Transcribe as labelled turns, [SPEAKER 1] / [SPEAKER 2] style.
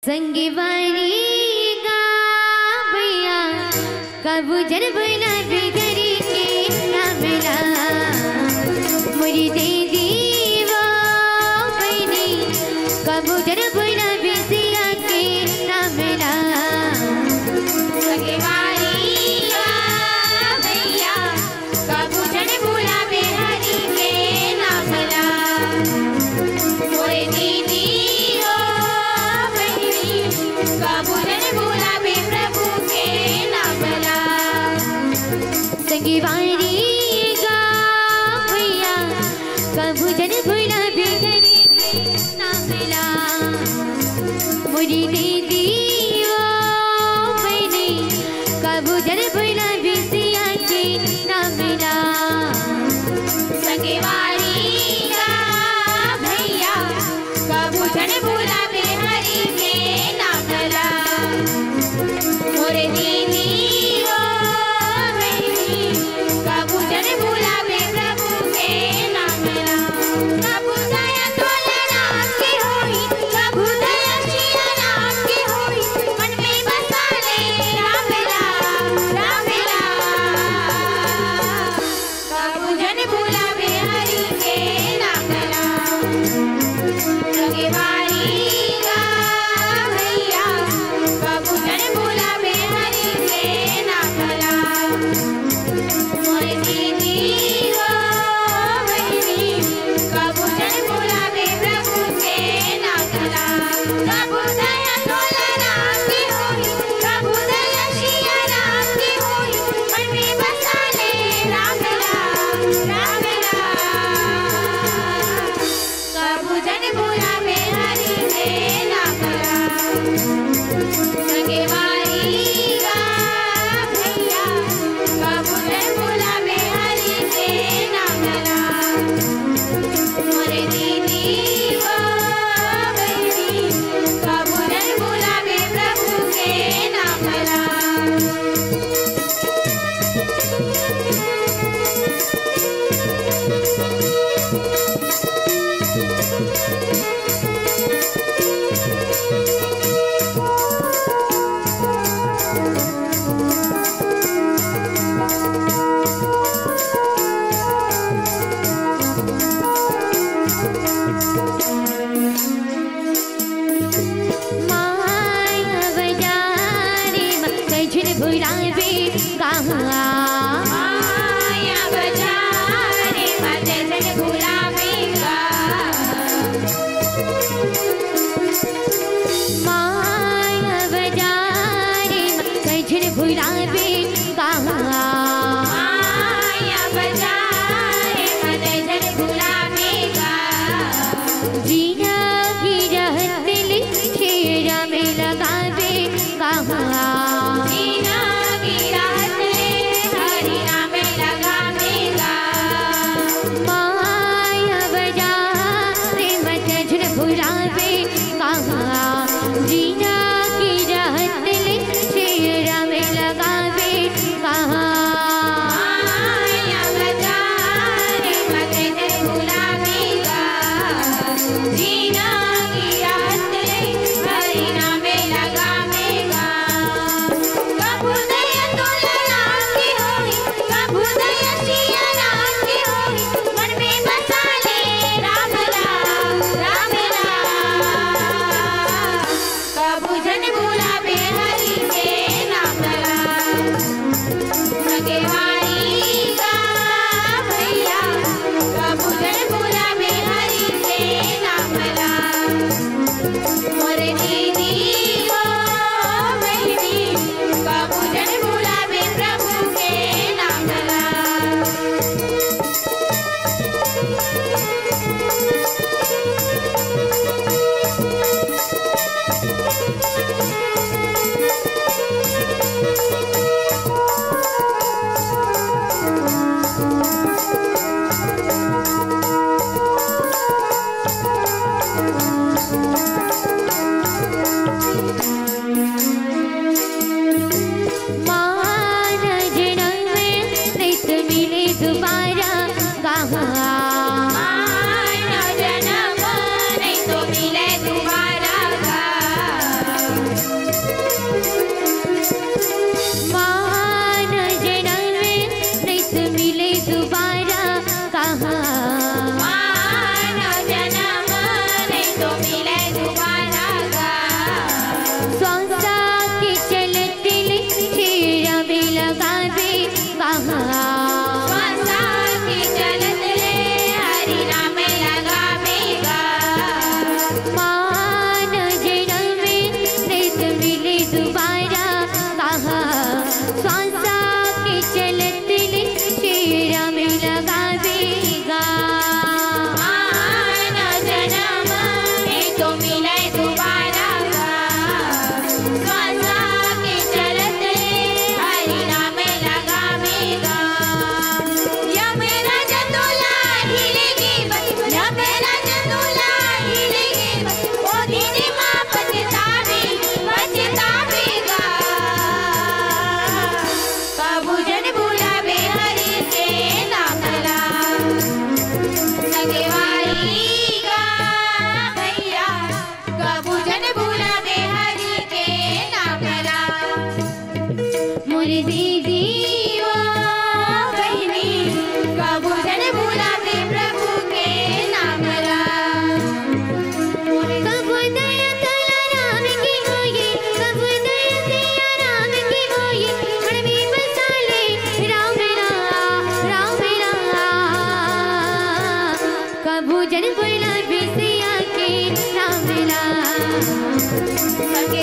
[SPEAKER 1] संगीवारी का भैया कबूतर बुला बिगड़ी के ना मिला मुझे दे दी वो बहनी कबूतर बुला बिसिया के ना मिला संगीवारी का भैया कबूतर बुला बिहारी के ना मिला मुझे दीदी कबूतर बोला बे प्रभु के नाम ला संगीवारी का भैया कबूतर बोला बे हरि के नाम ला मुझे दीदी वो बहनी कबूतर बोला बे सिया के नाम ला संगीवारी का भैया कबूतर बोला बे हरि के मोरे दीदी वो बहनी कबूतर बोला बे प्रभु के नाम ला कबूतर तोला नाम के होई कबूतर शिया नाम के होई मन में बसा ले राम ला कबूतर बोला बे हरि के नाम ला संगीवारी का भैया कबूतर बोला बे हरि के नाम ला मोरे दीदी वो बहनी कबूतर बोला बे प्रभु के नाम ला कबूतर तोला नाम के होई कबूतर शिया नाम के होई मन में बसा ले राम ला कबूतर बोला बे हरि के नाम ला संगीवारी का भैया कबूतर बोला बे हरि के नाम ला मोरे दीदी वो बहनी कबूतर बोला बे प्रभु के नाम ला माया बजारे कजन बुलावे कहाँ माया बजारे कजन बुलावे माया बजारे कजन बुलावे कहाँ माया बजारे कजन बुलावे जीना की रहत दिल शेरा में लगावे कहाँ जीना की रहत हरिया में लगावे माया सखे